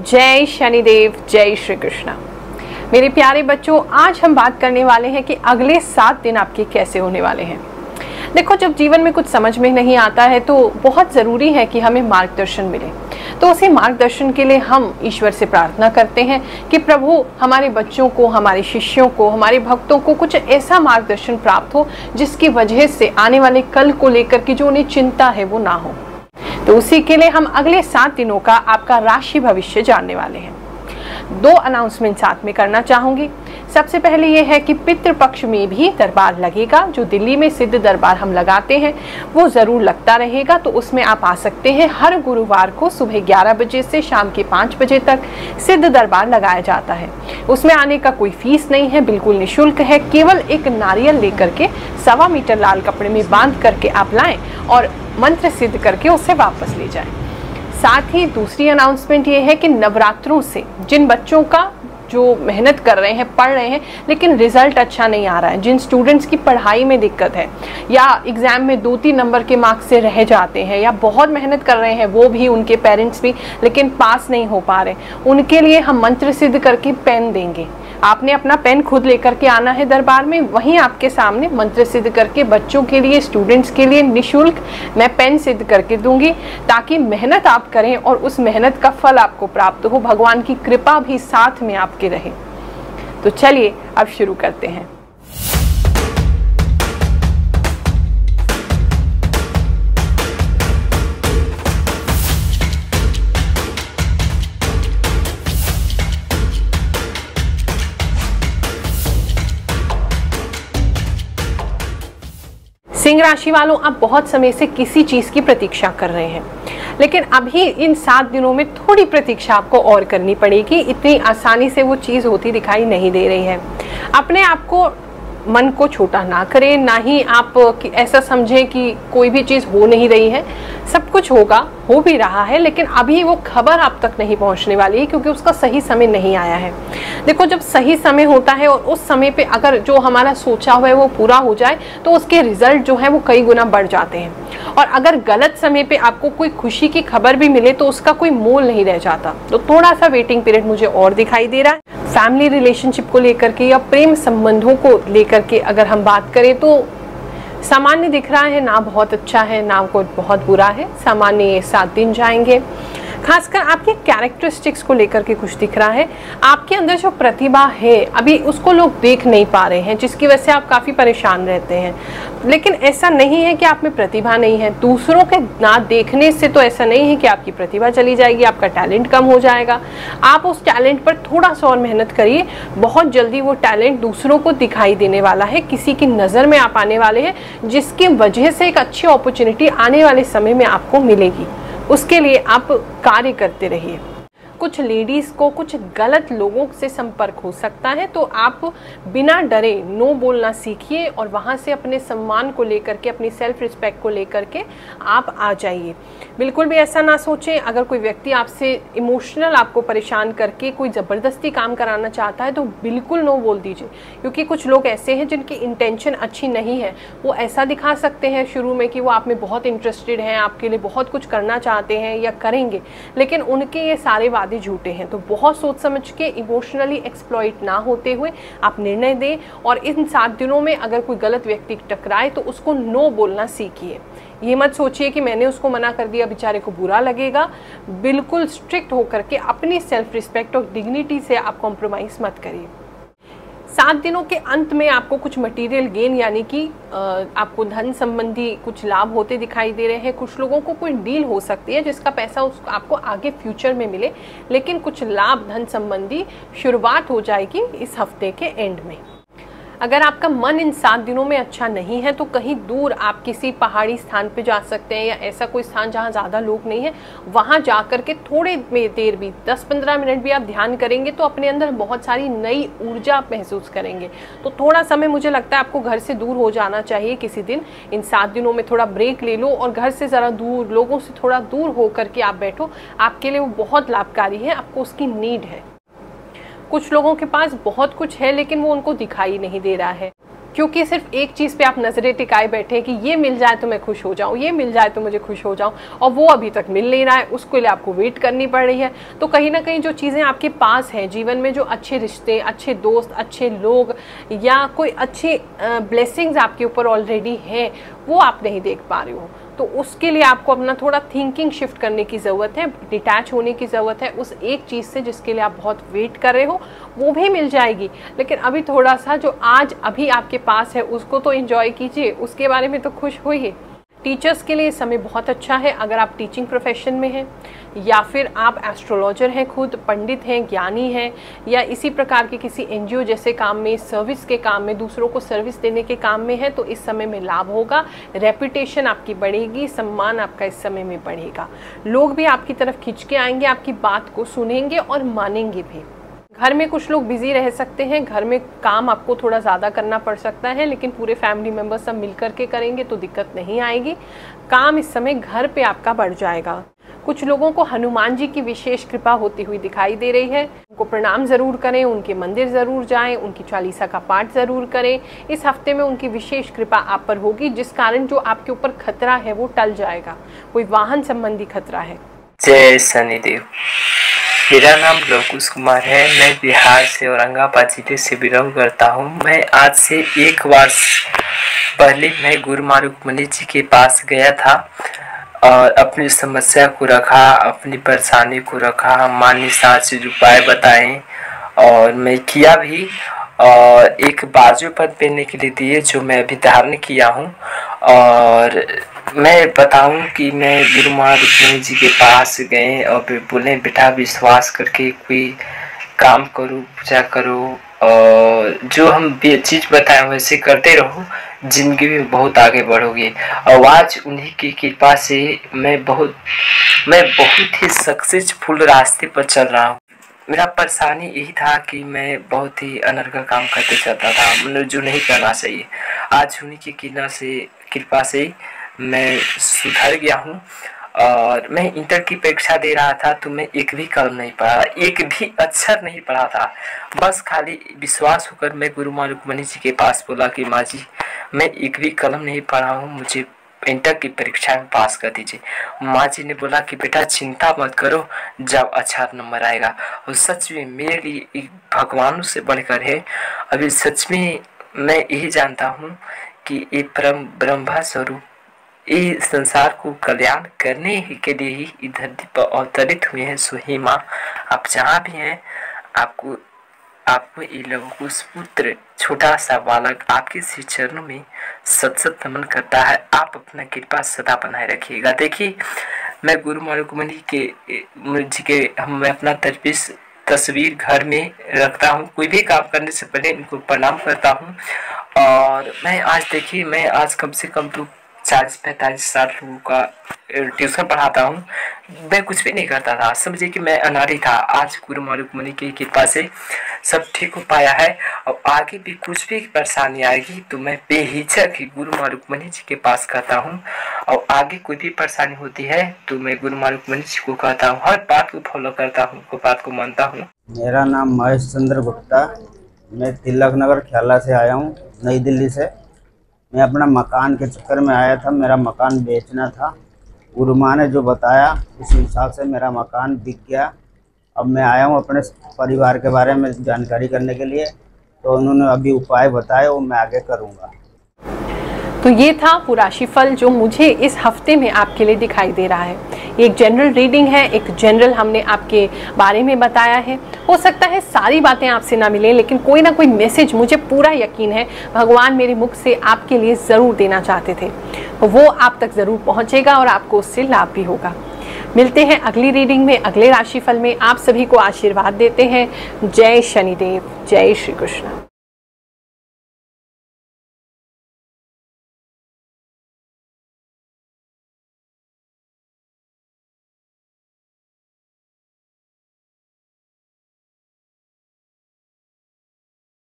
जय शनिदेव, जय श्री कृष्णा। मेरे प्यारे बच्चों, आज हम बात करने वाले हैं कि अगले 7 दिन आपके कैसे होने वाले हैं। देखो, जब जीवन में कुछ समझ में नहीं आता है तो बहुत ज़रूरी है कि हमें मार्गदर्शन मिले। तो उसी मार्गदर्शन के लिए हम ईश्वर से प्रार्थना करते हैं कि प्रभु हमारे बच्चों को, हमारे शिष्यों को, हमारे भक्तों को कुछ ऐसा मार्गदर्शन प्राप्त हो जिसकी वजह से आने वाले कल को लेकर की जो उन्हें चिंता है वो ना हो। तो उसी के लिए हम अगले 7 दिनों का आपका राशि भविष्य जानने वाले हैं। 2 अनाउंसमेंट साथ में करना चाहूंगी। सबसे पहले ये है कि पितृपक्ष में भी दरबार लगेगा। जो दिल्ली में सिद्ध दरबार हम लगाते हैं वो ज़रूर लगता रहेगा, तो उसमें आप आ सकते हैं। हर गुरुवार को सुबह 11 बजे से शाम के 5 बजे तक सिद्ध दरबार लगाया जाता है। उसमें आने का कोई फीस नहीं है, बिल्कुल निःशुल्क है। केवल एक नारियल लेकर के 1.25 मीटर लाल कपड़े में बांध करके आप लाएं और मंत्र सिद्ध करके उसे वापस ले जाएं। साथ ही दूसरी अनाउंसमेंट ये है कि नवरात्रों से जिन बच्चों का जो मेहनत कर रहे हैं, पढ़ रहे हैं, लेकिन रिजल्ट अच्छा नहीं आ रहा है, जिन स्टूडेंट्स की पढ़ाई में दिक्कत है या एग्जाम में 2-3 नंबर के मार्क्स से रह जाते हैं या बहुत मेहनत कर रहे हैं वो भी, उनके पेरेंट्स भी, लेकिन पास नहीं हो पा रहे, उनके लिए हम मंत्र सिद्ध करके पेन देंगे। आपने अपना पेन खुद लेकर के आना है दरबार में, वहीं आपके सामने मंत्र सिद्ध करके बच्चों के लिए, स्टूडेंट्स के लिए निःशुल्क मैं पेन सिद्ध करके दूंगी, ताकि मेहनत आप करें और उस मेहनत का फल आपको प्राप्त हो, भगवान की कृपा भी साथ में आपके रहे। तो चलिए अब शुरू करते हैं। सिंह राशि वालों, आप बहुत समय से किसी चीज की प्रतीक्षा कर रहे हैं, लेकिन अभी इन 7 दिनों में थोड़ी प्रतीक्षा आपको और करनी पड़ेगी। इतनी आसानी से वो चीज होती दिखाई नहीं दे रही है। अपने आप को, मन को छोटा ना करें, ना ही आप ऐसा समझें कि कोई भी चीज़ हो नहीं रही है। सब कुछ होगा, हो भी रहा है, लेकिन अभी वो खबर आप तक नहीं पहुंचने वाली है क्योंकि उसका सही समय नहीं आया है। देखो, जब सही समय होता है और उस समय पे अगर जो हमारा सोचा हुआ है वो पूरा हो जाए तो उसके रिजल्ट जो है वो कई गुना बढ़ जाते हैं। और अगर गलत समय पे आपको कोई खुशी की खबर भी मिले तो उसका कोई मोल नहीं रह जाता। तो थोड़ा सा वेटिंग पीरियड मुझे और दिखाई दे रहा है। फैमिली रिलेशनशिप को लेकर के या प्रेम संबंधों को लेकर के अगर हम बात करें तो सामान्य दिख रहा है, ना बहुत अच्छा है ना कोई बहुत बुरा है। सामान्य ये 7 दिन जाएंगे। खासकर आपके कैरेक्टरिस्टिक्स को लेकर के कुछ दिख रहा है। आपके अंदर जो प्रतिभा है अभी उसको लोग देख नहीं पा रहे हैं, जिसकी वजह से आप काफ़ी परेशान रहते हैं। लेकिन ऐसा नहीं है कि आप में प्रतिभा नहीं है। दूसरों के ना देखने से तो ऐसा नहीं है कि आपकी प्रतिभा चली जाएगी, आपका टैलेंट कम हो जाएगा। आप उस टैलेंट पर थोड़ा सा और मेहनत करिए, बहुत जल्दी वो टैलेंट दूसरों को दिखाई देने वाला है, किसी की नज़र में आप आने वाले हैं, जिसकी वजह से एक अच्छी अपॉर्चुनिटी आने वाले समय में आपको मिलेगी। उसके लिए आप कार्य करते रहिए। कुछ लेडीज़ को कुछ गलत लोगों से संपर्क हो सकता है, तो आप बिना डरे नो बोलना सीखिए और वहाँ से अपने सम्मान को लेकर के, अपनी सेल्फ रिस्पेक्ट को लेकर के आप आ जाइए। बिल्कुल भी ऐसा ना सोचें, अगर कोई व्यक्ति आपसे इमोशनल आपको परेशान करके कोई ज़बरदस्ती काम कराना चाहता है तो बिल्कुल नो बोल दीजिए, क्योंकि कुछ लोग ऐसे हैं जिनकी इंटेंशन अच्छी नहीं है। वो ऐसा दिखा सकते हैं शुरू में कि वो आप में बहुत इंटरेस्टेड हैं, आपके लिए बहुत कुछ करना चाहते हैं या करेंगे, लेकिन उनके ये सारे वादे झूठे हैं। तो बहुत सोच समझ के, इमोशनली एक्सप्लॉइट ना होते हुए आप निर्णय दें। और इन 7 दिनों में अगर कोई गलत व्यक्ति टकराए तो उसको नो बोलना सीखिए। ये मत सोचिए कि मैंने उसको मना कर दिया, बेचारे को बुरा लगेगा। बिल्कुल स्ट्रिक्ट होकर के अपनी सेल्फ रिस्पेक्ट और डिग्निटी से आप कॉम्प्रोमाइज मत करिए। 7 दिनों के अंत में आपको कुछ मटेरियल गेन यानी कि आपको धन संबंधी कुछ लाभ होते दिखाई दे रहे हैं। कुछ लोगों को कोई डील हो सकती है जिसका पैसा आपको आगे फ्यूचर में मिले, लेकिन कुछ लाभ धन संबंधी शुरुआत हो जाएगी इस हफ्ते के एंड में। अगर आपका मन इन 7 दिनों में अच्छा नहीं है तो कहीं दूर आप किसी पहाड़ी स्थान पे जा सकते हैं, या ऐसा कोई स्थान जहाँ ज़्यादा लोग नहीं है, वहाँ जा कर के थोड़े देर भी 10-15 मिनट भी आप ध्यान करेंगे तो अपने अंदर बहुत सारी नई ऊर्जा आप महसूस करेंगे। तो थोड़ा समय मुझे लगता है आपको घर से दूर हो जाना चाहिए किसी दिन। इन 7 दिनों में थोड़ा ब्रेक ले लो और घर से ज़रा दूर, लोगों से थोड़ा दूर हो करके आप बैठो। आपके लिए वो बहुत लाभकारी है, आपको उसकी नीड है। कुछ लोगों के पास बहुत कुछ है लेकिन वो उनको दिखाई नहीं दे रहा है। क्योंकि सिर्फ एक चीज़ पे आप नज़रें टिकाए बैठे हैं कि ये मिल जाए तो मैं खुश हो जाऊँ, ये मिल जाए तो मुझे खुश हो जाऊँ, और वो अभी तक मिल नहीं रहा है, उसके लिए आपको वेट करनी पड़ रही है। तो कहीं ना कहीं जो चीज़ें आपके पास हैं जीवन में, जो अच्छे रिश्ते, अच्छे दोस्त, अच्छे लोग या कोई अच्छे ब्लेसिंग्स आपके ऊपर ऑलरेडी हैं, वो आप नहीं देख पा रहे हो। तो उसके लिए आपको अपना थोड़ा थिंकिंग शिफ्ट करने की ज़रूरत है, डिटैच होने की ज़रूरत है उस एक चीज़ से जिसके लिए आप बहुत वेट कर रहे हो। वो भी मिल जाएगी, लेकिन अभी थोड़ा सा जो आज अभी आपके पास है उसको तो एंजॉय कीजिए, उसके बारे में तो खुश होइए। टीचर्स के लिए समय बहुत अच्छा है, अगर आप टीचिंग प्रोफेशन में हैं या फिर आप एस्ट्रोलॉजर हैं, खुद पंडित हैं, ज्ञानी हैं, या इसी प्रकार के किसी एनजीओ जैसे काम में, सर्विस के काम में, दूसरों को सर्विस देने के काम में है, तो इस समय में लाभ होगा। रेपुटेशन आपकी बढ़ेगी, सम्मान आपका इस समय में बढ़ेगा, लोग भी आपकी तरफ खिंच के आएंगे, आपकी बात को सुनेंगे और मानेंगे भी। घर में कुछ लोग बिजी रह सकते हैं, घर में काम आपको थोड़ा ज़्यादा करना पड़ सकता है, लेकिन पूरे फैमिली मेम्बर्स सब मिल करके करेंगे तो दिक्कत नहीं आएगी। काम इस समय घर पे आपका बढ़ जाएगा। कुछ लोगों को हनुमान जी की विशेष कृपा होती हुई दिखाई दे रही है, उनको प्रणाम ज़रूर करें, उनके मंदिर ज़रूर जाएं, उनकी चालीसा का पाठ ज़रूर करें। इस हफ्ते में उनकी विशेष कृपा आप पर होगी, जिस कारण जो आपके ऊपर खतरा है वो टल जाएगा, कोई वाहन संबंधी खतरा है। जय शनिदेव। मेरा नाम लवकुश कुमार है, मैं बिहार से औरंगाबाद जिले से बिलोंग करता हूँ। मैं आज से 1 वर्ष पहले मैं गुरु माँ रुक्मणी जी के पास गया था और अपनी समस्या को रखा, अपनी परेशानी को रखा, माँ ने 7 उपाय बताए और मैं किया भी, और एक बाजू पर पहनने के लिए दिए जो मैं अभी धारण किया हूँ। और मैं बताऊं कि मैं गुरु माँ रुक्मणी जी के पास गए और बोले बेटा विश्वास करके कोई काम करो, पूजा करो, और जो हम चीज़ बताएं वैसे करते रहो, जिंदगी में बहुत आगे बढ़ोगे। और आज उन्हीं की कृपा से मैं बहुत ही सक्सेसफुल रास्ते पर चल रहा हूँ। मेरा परेशानी यही था कि मैं बहुत ही अनर्गल काम करते चलता था, मतलब जो नहीं करना चाहिए। आज उन्हीं की कृपा से मैं सुधर गया हूँ। और मैं इंटर की परीक्षा दे रहा था तो मैं एक भी कलम नहीं पढ़ा, एक भी अक्षर नहीं पढ़ा था। बस खाली विश्वास होकर मैं गुरु माँ रुक्मणी जी के पास बोला कि माँ जी मैं एक भी कलम नहीं पढ़ा हूँ, मुझे इंटर की परीक्षा में पास कर दीजिए। माँ जी ने बोला कि बेटा चिंता मत करो, जब अच्छा नंबर आएगा। और सच में मेरे लिए भगवानों से बढ़कर है। अभी सच में मैं यही जानता हूँ कि ये परम ब्रह्मा स्वरूप इस संसार को कल्याण करने के लिए ही इस धरती पर अवतरित हुए हैं। सो ही माँ आप जहाँ भी हैं, आपको ये लवकुश पुत्र छोटा सा बालक आपके श्री चरणों में सत नमन करता है। आप अपना कृपा सदा बनाए रखिएगा। देखिए मैं गुरु माँ रुक्मणी जी के मैं अपना तस्वीर घर में रखता हूँ, कोई भी काम करने से पहले इनको प्रणाम करता हूँ। और मैं आज कम से कम तो 40-45-60 लोगों का ट्यूशन पढ़ाता हूँ। मैं कुछ भी नहीं करता था, समझिए कि मैं अनाड़ी था। आज गुरु माँ रुक्मणी की कृपा से सब ठीक हो पाया है। और आगे भी कुछ भी परेशानी आएगी तो मैं बेहिचक ही गुरु माँ रुक्मणी जी के पास कहता हूँ। और आगे कोई भी परेशानी होती है तो मैं गुरु माँ रुक्मणी जी को कहता हूँ, हर बात को फॉलो करता हूँ, बात को मानता हूँ। मेरा नाम महेश चंद्र गुप्ता, मैं तिलक नगर ख्याला से आया हूँ, नई दिल्ली से। मैं अपना मकान के चक्कर में आया था, मेरा मकान बेचना था। गुरु माँ ने जो बताया उस हिसाब से मेरा मकान बिक गया। अब मैं आया हूँ अपने परिवार के बारे में जानकारी करने के लिए, तो उन्होंने अभी उपाय बताए वो मैं आगे करूँगा। तो ये था वो राशिफल जो मुझे इस हफ्ते में आपके लिए दिखाई दे रहा है। एक जनरल रीडिंग है, एक जनरल हमने आपके बारे में बताया है। हो सकता है सारी बातें आपसे ना मिलें, लेकिन कोई ना कोई मैसेज मुझे पूरा यकीन है भगवान मेरे मुख से आपके लिए ज़रूर देना चाहते थे, वो आप तक ज़रूर पहुँचेगा और आपको उससे लाभ भी होगा। मिलते हैं अगली रीडिंग में, अगले राशिफल में। आप सभी को आशीर्वाद देते हैं। जय शनिदेव, जय श्री कृष्ण।